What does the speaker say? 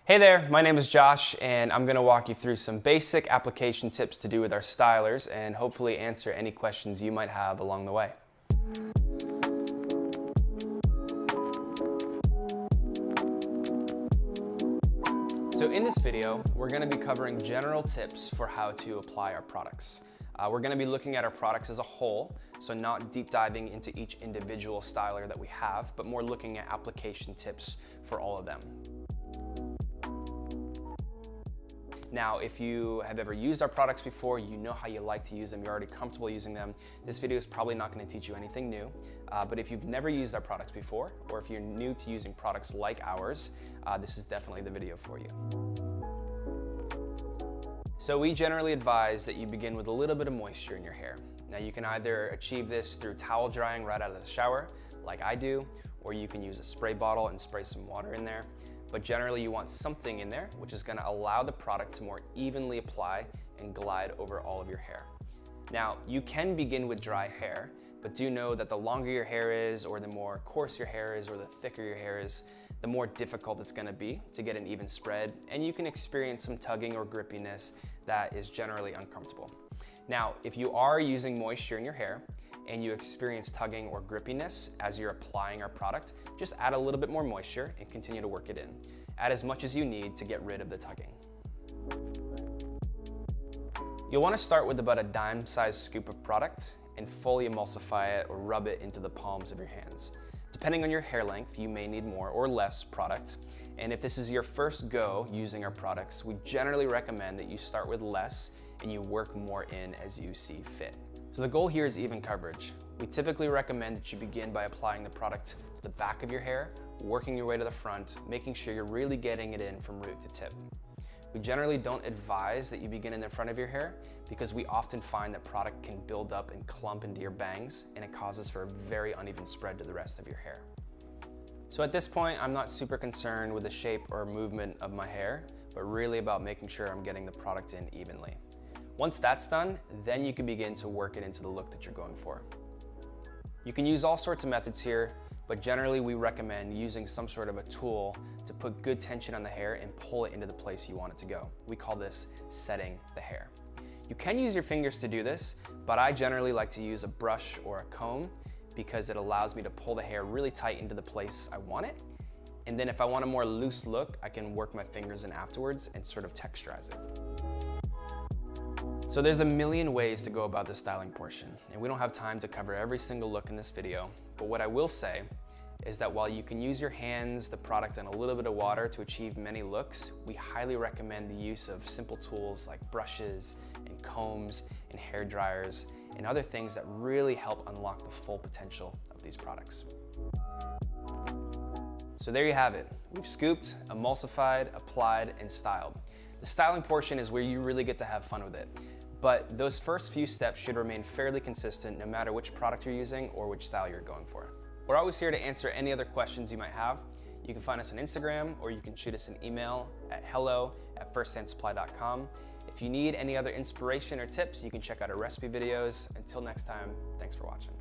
Hey there, my name is Josh and I'm going to walk you through some basic application tips to do with our stylers and hopefully answer any questions you might have along the way. So in this video, we're going to be covering general tips for how to apply our products. We're going to be looking at our products as a whole, so not deep diving into each individual styler that we have, but more looking at application tips for all of them. Now, if you have ever used our products before, you know how you like to use them, you're already comfortable using them, this video is probably not going to teach you anything new. But if you've never used our products before, or if you're new to using products like ours, this is definitely the video for you. So we generally advise that you begin with a little bit of moisture in your hair. Now you can either achieve this through towel drying right out of the shower, like I do, or you can use a spray bottle and spray some water in there. But generally you want something in there which is going to allow the product to more evenly apply and glide over all of your hair. Now you can begin with dry hair, but do know that the longer your hair is, or the more coarse your hair is, or the thicker your hair is, the more difficult it's going to be to get an even spread, and you can experience some tugging or grippiness that is generally uncomfortable. Now if you are using moisture in your hair and you experience tugging or grippiness as you're applying our product, just add a little bit more moisture and continue to work it in. Add as much as you need to get rid of the tugging. You'll want to start with about a dime-sized scoop of product and fully emulsify it or rub it into the palms of your hands. Depending on your hair length, you may need more or less product. And if this is your first go using our products, we generally recommend that you start with less and you work more in as you see fit. So the goal here is even coverage. We typically recommend that you begin by applying the product to the back of your hair, working your way to the front, making sure you're really getting it in from root to tip. We generally don't advise that you begin in the front of your hair because we often find that product can build up and clump into your bangs, and it causes for a very uneven spread to the rest of your hair. So at this point, I'm not super concerned with the shape or movement of my hair, but really about making sure I'm getting the product in evenly. Once that's done, then you can begin to work it into the look that you're going for. You can use all sorts of methods here, but generally we recommend using some sort of a tool to put good tension on the hair and pull it into the place you want it to go. We call this setting the hair. You can use your fingers to do this, but I generally like to use a brush or a comb because it allows me to pull the hair really tight into the place I want it. And then if I want a more loose look, I can work my fingers in afterwards and sort of texturize it. So there's a million ways to go about the styling portion, and we don't have time to cover every single look in this video, but what I will say is that while you can use your hands, the product, and a little bit of water to achieve many looks, we highly recommend the use of simple tools like brushes and combs and hair dryers and other things that really help unlock the full potential of these products. So there you have it. We've scooped, emulsified, applied, and styled. The styling portion is where you really get to have fun with it. But those first few steps should remain fairly consistent no matter which product you're using or which style you're going for. We're always here to answer any other questions you might have. You can find us on Instagram, or you can shoot us an email at hello@firsthandsupply.com. If you need any other inspiration or tips, you can check out our recipe videos. Until next time, thanks for watching.